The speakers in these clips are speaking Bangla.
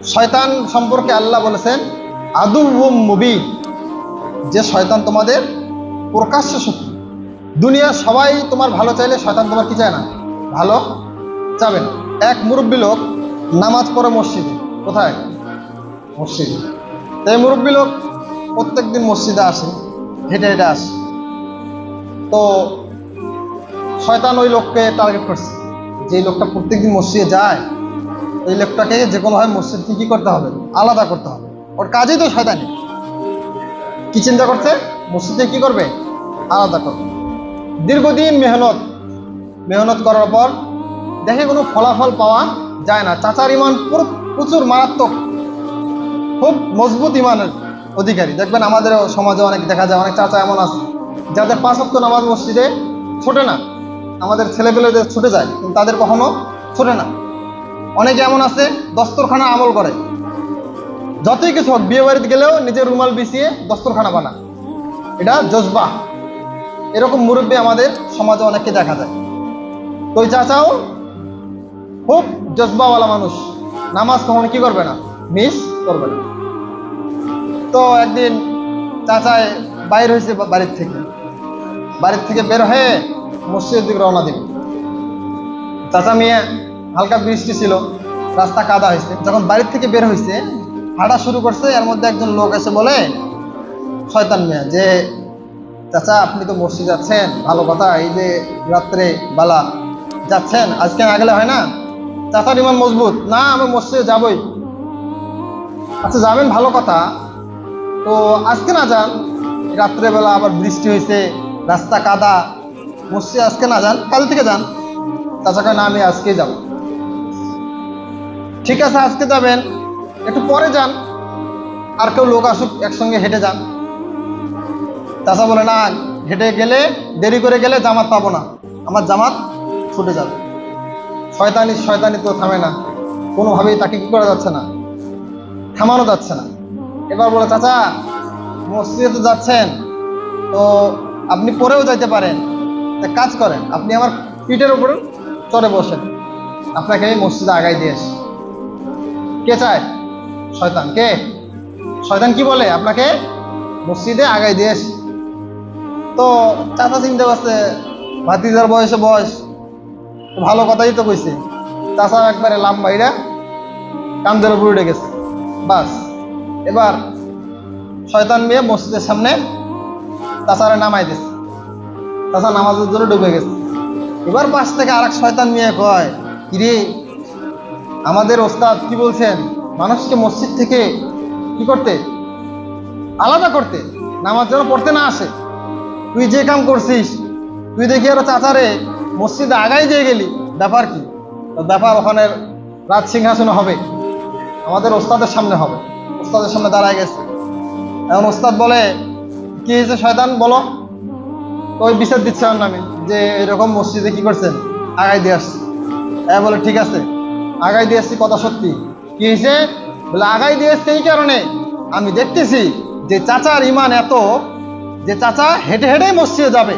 শয়তান সম্পর্কে আল্লাহ বলেছেন আদুউম মুবিন, যে শয়তান তোমাদের প্রকাশ্য শত্রু। দুনিয়ার সবাই তোমার ভালো চাইলে শয়তান তোমার কি চায় না, ভালো চাবে না। এক মুরব্বী লোক নামাজ পড়ে মসজিদে, কোথায়? মসজিদে। এই মুরব্বী লোক প্রত্যেকদিন মসজিদে আসে, হেঁটে হেঁটে আসে। তো শয়তান ওই লোককে টার্গেট করছে, যে লোকটা প্রত্যেকদিন মসজিদে যায় এই লোকটাকে যে কোনোভাবে মসজিদ কি করতে হবে, আলাদা করতে হবে। ওর কাজেই তো শয়তানি। কি চিন্তা করছে? মসজিদে কি করবে, আলাদা করবে। দীর্ঘদিন মেহনত করার পর দেখে কোনো ফলাফল পাওয়া যায় না। চাচার ইমান প্রচুর মারাত্মক, খুব মজবুত ইমানের অধিকারী। দেখবেন আমাদের সমাজে অনেক দেখা যায়, অনেক চাচা এমন আছে যাদের 5 ওয়াক্ত নামাজ মসজিদে ছোটে না। আমাদের ছেলেপেলেদের ছুটে যায়, কিন্তু তাদের কখনো ছোটে না। অনেকে এমন আছে দস্তরখানা আমল করে, যতই কিছু হোক বিয়ে বাড়িতে গেলেও নিজের রুমাল বিছিয়ে দস্তরখানা বানা, এটা জজবা। এরকম মুরব্বী আমাদের সমাজে অনেককে দেখা যায়। তো ওই চাচাও খুব জজবাওয়ালা মানুষ, নামাজ কখনো কি করবে না, মিস করবে না। তো একদিন চাচায় বাইর হয়েছে বাড়ির থেকে বের হয়ে মসজিদের দিকে রওনা দিল। চাচা মেয়ে, হালকা বৃষ্টি ছিল, রাস্তা কাদা হয়েছে। যখন বাড়ির থেকে বের হয়েছে, হাঁটা শুরু করছে, এর মধ্যে একজন লোক এসে বলে, শয়তান মেয়ে, যে চাচা আপনি তো মসজিদ যাচ্ছেন, ভালো কথা, এই যে রাত্রে বেলা যাচ্ছেন, আজকে না গেলে হয় না? চাচার ইমান মজবুত, না আমি মসজিদে যাবই। আচ্ছা যাবেন, ভালো কথা, তো আজকে না যান, রাত্রেবেলা আবার বৃষ্টি হয়েছে, রাস্তা কাদা, মসজিদে আজকে না যান, কাল থেকে যান। চাচা কয় না আমি আজকেই যাব। ঠিক আছে আজকে যাবেন, একটু পরে যান, আর কেউ লোক আসুক, একসঙ্গে হেঁটে যান। চাচা বলে না, হেঁটে গেলে, দেরি করে গেলে জামাত পাবো না, আমার জামাত ছুটে যাবে। শয়তানি তো থামে না, কোনোভাবেই তাকে কি করা যাচ্ছে না, থামানো যাচ্ছে না। এবার বলে, চাচা মসজিদে তো যাচ্ছেন, তো আপনি পরেও যাইতে পারেন, এক কাজ করেন, আপনি আমার পিঠের উপর চড়ে বসেন, আপনাকে আমি মসজিদে আগাই দিয়ে আসি। কে চায়? শয়তান। কে? শয়তান কি বলে, আপনাকে মসজিদে আগাই দিয়ে আসি। তো চাচা চিন্তা করছে, ভাতিজার বয়সে বয়স, ভালো কথাই তো কইছে। চাচা একবারে লাম্বাইরা কান্দের উপর উঠে গেছে। বাস, এবার শয়তান মেয়ে মসজিদের সামনে চাচারে নামাই দিছে। চাচা নামাজের জন্য ডুবে গেছে। এবার পাশ থেকে আরেক শয়তান মেয়ে কয়, কিরে আমাদের ওস্তাদ কি বলছেন, মানুষকে মসজিদ থেকে কি করতে, আলাদা করতে, নামাজ যেন পড়তে না আসে। তুই যে কাম করছিস, তুই দেখি আরো চাচারে মসজিদে আগাই দিয়ে গেলি, ব্যাপার কি? ব্যাপার ওখানে রাজ সিংহাসন হবে, আমাদের ওস্তাদের সামনে হবে। ওস্তাদের সামনে দাঁড়ায় গেছে। এখন ওস্তাদ বলে, কি হয়েছে শয়তান বলো। তো ওই বিচার দিচ্ছে আমার নামে, যে এরকম মসজিদে কি করছেন, আগাই দিয়ে আসছি। বলে ঠিক আছে, আগাই দিয়ে আসছি, কথা সত্যি। কি হয়েছে? বলে আগাই দিয়ে আসছে এই কারণে, আমি দেখতেছি যে চাচার ইমান এত, যে চাচা হেঁটে হেঁটেই মসজিদে যাবে,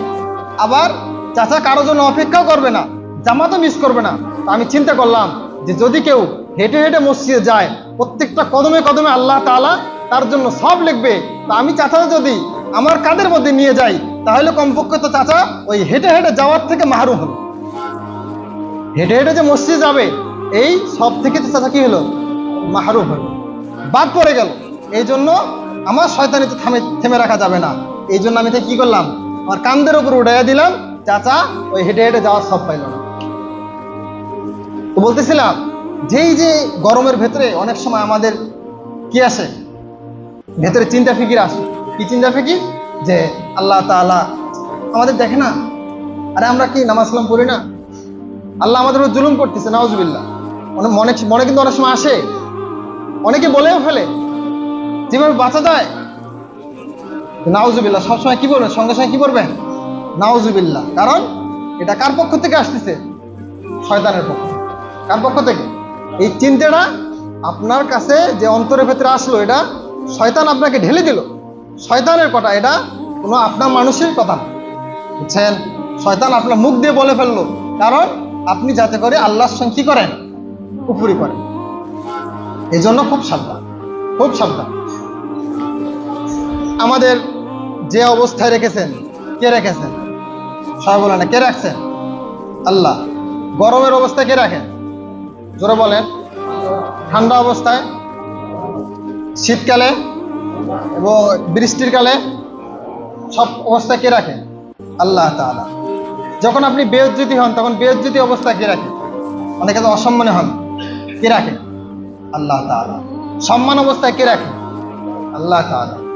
আবার চাচা কারোর জন্য অপেক্ষাও করবে না, জামাতও মিস করবে না। আমি চিন্তা করলাম যে যদি কেউ হেঁটে হেঁটে মসজিদে যায়, প্রত্যেকটা কদমে কদমে আল্লাহ তাআলা তার জন্য সব লিখবে। তা আমি চাচা যদি আমার কাঁধের মধ্যে নিয়ে যাই, তাহলে কমপক্ষে তো চাচা ওই হেঁটে হেঁটে যাওয়ার থেকে মাহরুম হলো। হেঁটে হেঁটে যে মসজিদে যাবে, এই সব থেকে তো চাচা কি হলো, মাহরুম হলো, বাদ পড়ে গেল। এই জন্য আমার শয়তানিতে থেমে রাখা যাবে না। এই জন্য আমি কি করলাম, আমার কাঁধের উপর উঠাইয়া দিলাম, চাচা ওই হেঁটে হেঁটে যাওয়ার সব পাইল না। তো বলতেছিলাম, যেই যে গরমের ভেতরে অনেক সময় আমাদের কি আসে, ভেতরে চিন্তা ফিকির আসে। কি চিন্তা ফিকির? যে আল্লাহ তাআলা আমাদের দেখে না, আরে আমরা কি নামাজ কালাম পড়ি না, আল্লাহ আমাদের উপর জুলুম করতেছে, নাউজুবিল্লাহ। মনে কিন্তু অনেক সময় আসে, অনেকে বলেও ফেলে, যেভাবে বাঁচা যায় নাউজুবিল্লাহ। সবসময় কি বলবেন, সঙ্গে সঙ্গে কি করবেন, নাউজুবিল্লাহ। কারণ এটা কার পক্ষ থেকে আসতেছে? শয়তানের পক্ষ। কার পক্ষ থেকে? এই চিন্তাটা আপনার কাছে যে অন্তরের ভেতরে আসলো, এটা শয়তান আপনাকে ঢেলে দিল, শয়তানের কথা, এটা কোনো আপনার মানুষের কথা না, বুঝছেন? শয়তান আপনার মুখ দিয়ে বলে ফেললো, কারণ আপনি যাতে করে আল্লাহর সঙ্গে কি করেন, কুফরি করেন। এই জন্য খুব সাবধান, খুব সাবধান। আমাদের যে অবস্থায় রেখেছেন, কে রেখেছেন? সবাই বলে না, কে রাখছেন? আল্লাহ। গরমের অবস্থায় কে রাখেন? জোরে বলেন। ঠান্ডা অবস্থায়, শীতকালে এবং বৃষ্টির কালে, সব অবস্থায় কে রাখেন? আল্লাহ তাআলা। যখন আপনি বেইজ্জতি হন তখন বেইজ্জতি অবস্থায় কে রাখেন? অনেকে তো অসম্মানে হন, কে রাখেন? আল্লাহ তাআলা। সম্মান অবস্থায় কে রাখেন? আল্লাহ তাআলা।